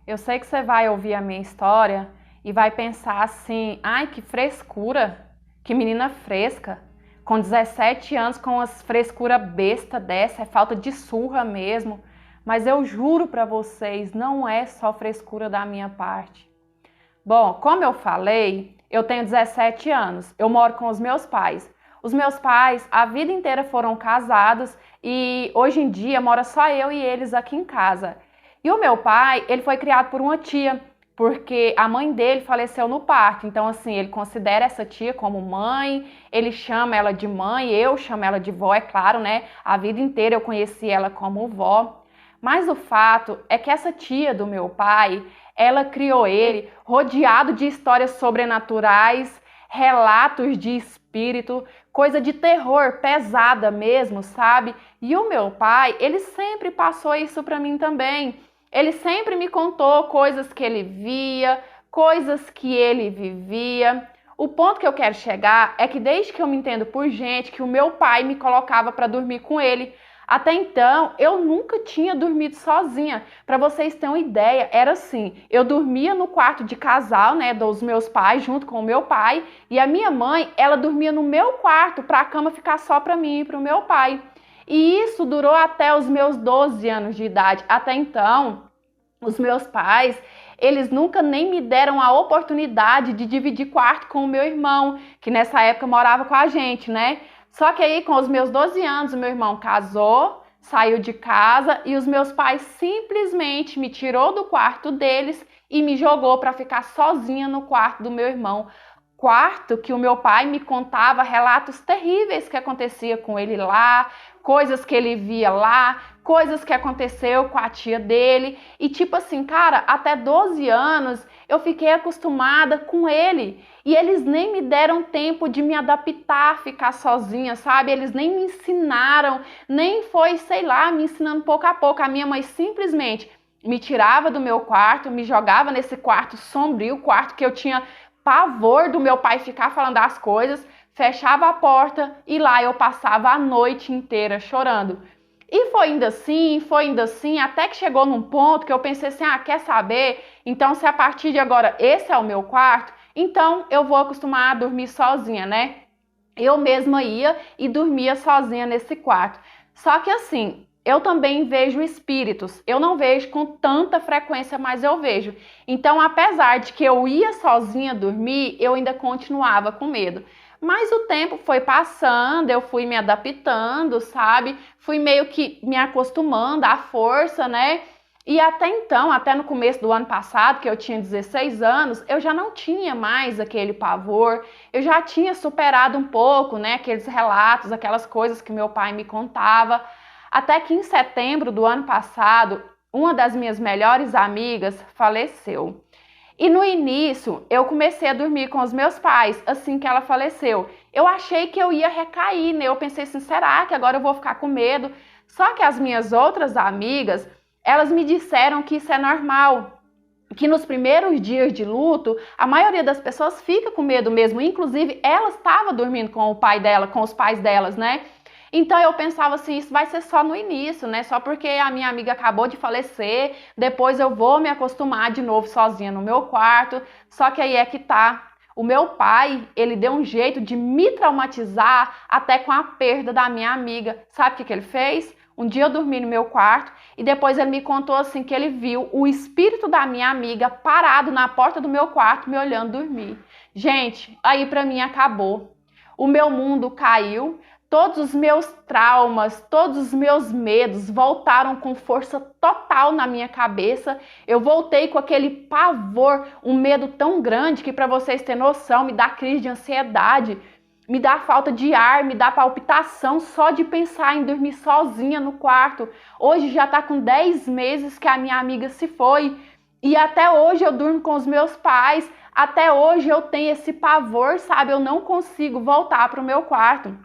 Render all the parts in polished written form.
Eu sei que você vai ouvir a minha história e vai pensar assim, ai, que frescura, que menina fresca, com 17 anos, com umas frescura besta dessa, é falta de surra mesmo. Mas eu juro pra vocês, não é só frescura da minha parte. Bom, como eu falei, eu tenho 17 anos, eu moro com os meus pais. Os meus pais a vida inteira foram casados e hoje em dia mora só eu e eles aqui em casa. E o meu pai, ele foi criado por uma tia, porque a mãe dele faleceu no parto. Então, assim, ele considera essa tia como mãe, ele chama ela de mãe, eu chamo ela de vó, é claro, né? A vida inteira eu conheci ela como vó. Mas o fato é que essa tia do meu pai, ela criou ele rodeado de histórias sobrenaturais, relatos de espírito, coisa de terror pesada mesmo, sabe? E o meu pai, ele sempre passou isso para mim também. Ele sempre me contou coisas que ele via, coisas que ele vivia. O ponto que eu quero chegar é que desde que eu me entendo por gente, que o meu pai me colocava para dormir com ele. Até então, eu nunca tinha dormido sozinha. Para vocês terem uma ideia, era assim, eu dormia no quarto de casal, né, dos meus pais, junto com o meu pai, e a minha mãe, ela dormia no meu quarto para a cama ficar só para mim e para o meu pai. E isso durou até os meus 12 anos de idade. Até então, os meus pais, eles nunca nem me deram a oportunidade de dividir quarto com o meu irmão, que nessa época morava com a gente, né? Só que aí, com os meus 12 anos, o meu irmão casou, saiu de casa e os meus pais simplesmente me tirou do quarto deles e me jogou para ficar sozinha no quarto do meu irmão. Quarto que o meu pai me contava relatos terríveis que acontecia com ele lá, coisas que ele via lá, coisas que aconteceu com a tia dele. E tipo assim, cara, até 12 anos eu fiquei acostumada com ele. E eles nem me deram tempo de me adaptar a ficar sozinha, sabe? Eles nem me ensinaram, nem foi, sei lá, me ensinando pouco a pouco. A minha mãe simplesmente me tirava do meu quarto, me jogava nesse quarto sombrio, quarto que eu tinha pavor do meu pai ficar falando as coisas, fechava a porta e lá eu passava a noite inteira chorando. E foi indo assim, até que chegou num ponto que eu pensei assim, quer saber? Então se a partir de agora esse é o meu quarto, então eu vou acostumar a dormir sozinha, né? Eu mesma ia e dormia sozinha nesse quarto. Só que assim, eu também vejo espíritos. Eu não vejo com tanta frequência, mas eu vejo. Então, apesar de que eu ia sozinha dormir, eu ainda continuava com medo. Mas o tempo foi passando, eu fui me adaptando, sabe? Fui meio que me acostumando à força, né? E até então, até no começo do ano passado, que eu tinha 16 anos, eu já não tinha mais aquele pavor. Eu já tinha superado um pouco, né? Aqueles relatos, aquelas coisas que meu pai me contava. Até que em setembro do ano passado, uma das minhas melhores amigas faleceu. E no início, eu comecei a dormir com os meus pais, assim que ela faleceu. Eu achei que eu ia recair, né? Eu pensei assim, será que agora eu vou ficar com medo? Só que as minhas outras amigas, elas me disseram que isso é normal, que nos primeiros dias de luto, a maioria das pessoas fica com medo mesmo. Inclusive, ela estava dormindo com o pai dela, com os pais delas, né? Então eu pensava assim, isso vai ser só no início, né? Só porque a minha amiga acabou de falecer, depois eu vou me acostumar de novo sozinha no meu quarto. Só que aí é que tá. O meu pai, ele deu um jeito de me traumatizar até com a perda da minha amiga. Sabe o que ele fez? Um dia eu dormi no meu quarto e depois ele me contou assim que ele viu o espírito da minha amiga parado na porta do meu quarto me olhando dormir. Gente, aí pra mim acabou. O meu mundo caiu. Todos os meus traumas, todos os meus medos voltaram com força total na minha cabeça. Eu voltei com aquele pavor, um medo tão grande que, para vocês terem noção, me dá crise de ansiedade, me dá falta de ar, me dá palpitação só de pensar em dormir sozinha no quarto. Hoje já tá com 10 meses que a minha amiga se foi e até hoje eu durmo com os meus pais. Até hoje eu tenho esse pavor, sabe? Eu não consigo voltar para o meu quarto.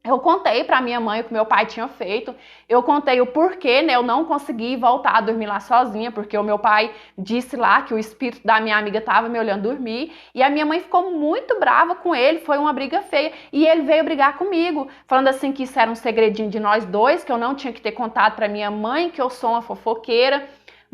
Eu contei para minha mãe o que meu pai tinha feito, eu contei o porquê, né, eu não consegui voltar a dormir lá sozinha, porque o meu pai disse lá que o espírito da minha amiga estava me olhando dormir, e a minha mãe ficou muito brava com ele, foi uma briga feia, e ele veio brigar comigo, falando assim que isso era um segredinho de nós dois, que eu não tinha que ter contado para minha mãe, que eu sou uma fofoqueira.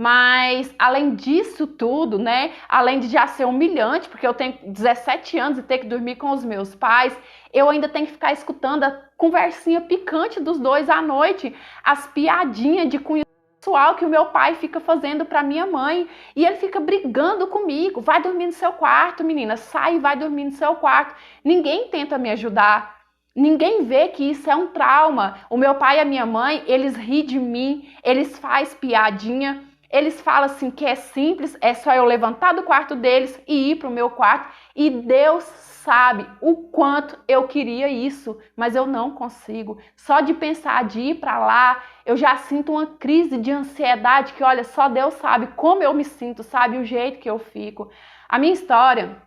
Mas além disso tudo, né, além de já ser humilhante, porque eu tenho 17 anos e ter que dormir com os meus pais, eu ainda tenho que ficar escutando a conversinha picante dos dois à noite, as piadinhas de cunho sexual que o meu pai fica fazendo para minha mãe, e ele fica brigando comigo. Vai dormir no seu quarto, menina, sai e vai dormir no seu quarto. Ninguém tenta me ajudar. Ninguém vê que isso é um trauma. O meu pai e a minha mãe, eles riem de mim, eles fazem piadinha, eles falam assim que é simples, é só eu levantar do quarto deles e ir pro meu quarto, e Deus sabe o quanto eu queria isso, mas eu não consigo. Só de pensar de ir para lá, eu já sinto uma crise de ansiedade que, olha, só Deus sabe como eu me sinto, sabe o jeito que eu fico. A minha história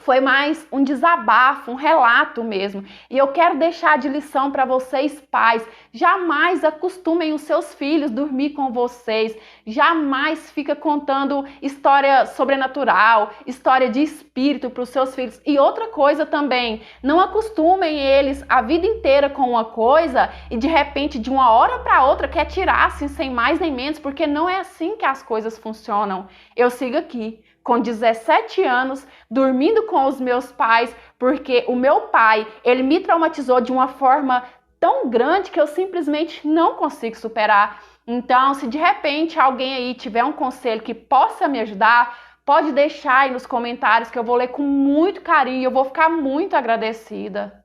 foi mais um desabafo, um relato mesmo. E eu quero deixar de lição para vocês, pais. Jamais acostumem os seus filhos a dormir com vocês. Jamais fica contando história sobrenatural, história de espírito para os seus filhos. E outra coisa também, não acostumem eles a vida inteira com uma coisa e de repente, de uma hora para outra, quer tirar assim, sem mais nem menos, porque não é assim que as coisas funcionam. Eu sigo aqui com 17 anos, dormindo com os meus pais, porque o meu pai, ele me traumatizou de uma forma tão grande que eu simplesmente não consigo superar. Então, se de repente alguém aí tiver um conselho que possa me ajudar, pode deixar aí nos comentários que eu vou ler com muito carinho e eu vou ficar muito agradecida.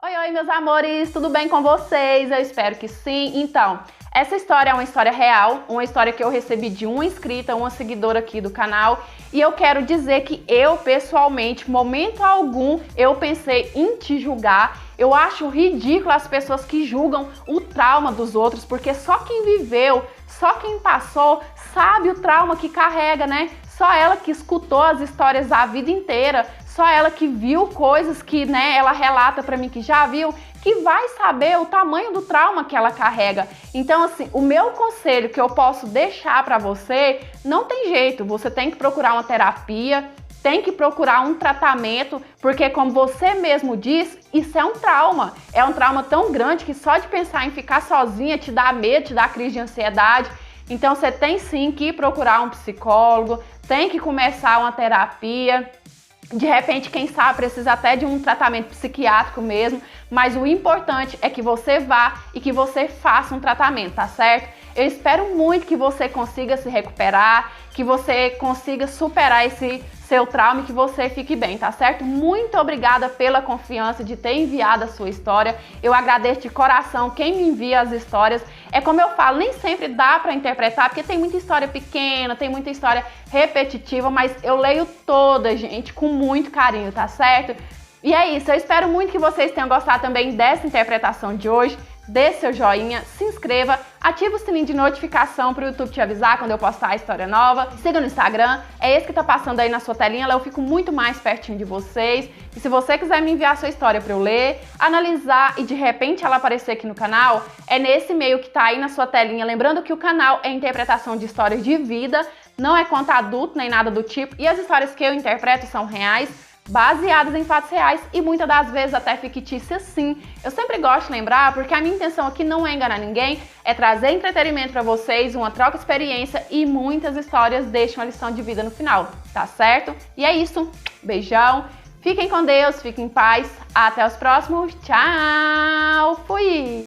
Oi, meus amores, tudo bem com vocês? Eu espero que sim. Então, essa história é uma história real, uma história que eu recebi de uma inscrita, uma seguidora aqui do canal, e eu quero dizer que eu, pessoalmente, momento algum, eu pensei em te julgar. Eu acho ridículo as pessoas que julgam o trauma dos outros, porque só quem viveu, só quem passou, sabe o trauma que carrega, né? Só ela que escutou as histórias a vida inteira, só ela que viu coisas que, né, ela relata pra mim que já viu, que vai saber o tamanho do trauma que ela carrega. Então, assim, o meu conselho que eu posso deixar pra você, não tem jeito, você tem que procurar uma terapia, tem que procurar um tratamento, porque como você mesmo diz, isso é um trauma tão grande que só de pensar em ficar sozinha te dá medo, te dá crise de ansiedade. Então, você tem sim que procurar um psicólogo, tem que começar uma terapia. De repente, quem sabe, precisa até de um tratamento psiquiátrico mesmo, mas o importante é que você vá e que você faça um tratamento, tá certo? Eu espero muito que você consiga se recuperar, que você consiga superar esse seu trauma e que você fique bem, tá certo? Muito obrigada pela confiança de ter enviado a sua história. Eu agradeço de coração quem me envia as histórias. É como eu falo, nem sempre dá pra interpretar, porque tem muita história pequena, tem muita história repetitiva, mas eu leio toda, gente, com muito carinho, tá certo? E é isso, eu espero muito que vocês tenham gostado também dessa interpretação de hoje. Dê seu joinha, se inscreva, ative o sininho de notificação para o YouTube te avisar quando eu postar a história nova. Siga no Instagram, é esse que tá passando aí na sua telinha, lá eu fico muito mais pertinho de vocês. E se você quiser me enviar a sua história para eu ler, analisar e de repente ela aparecer aqui no canal, é nesse e-mail que tá aí na sua telinha. Lembrando que o canal é interpretação de histórias de vida, não é conto adulto nem nada do tipo, e as histórias que eu interpreto são reais, baseadas em fatos reais e muitas das vezes até fictícias sim. Eu sempre gosto de lembrar, porque a minha intenção aqui não é enganar ninguém, é trazer entretenimento para vocês, uma troca de experiência e muitas histórias deixam uma lição de vida no final, tá certo? E é isso, beijão, fiquem com Deus, fiquem em paz, até os próximos, tchau, fui!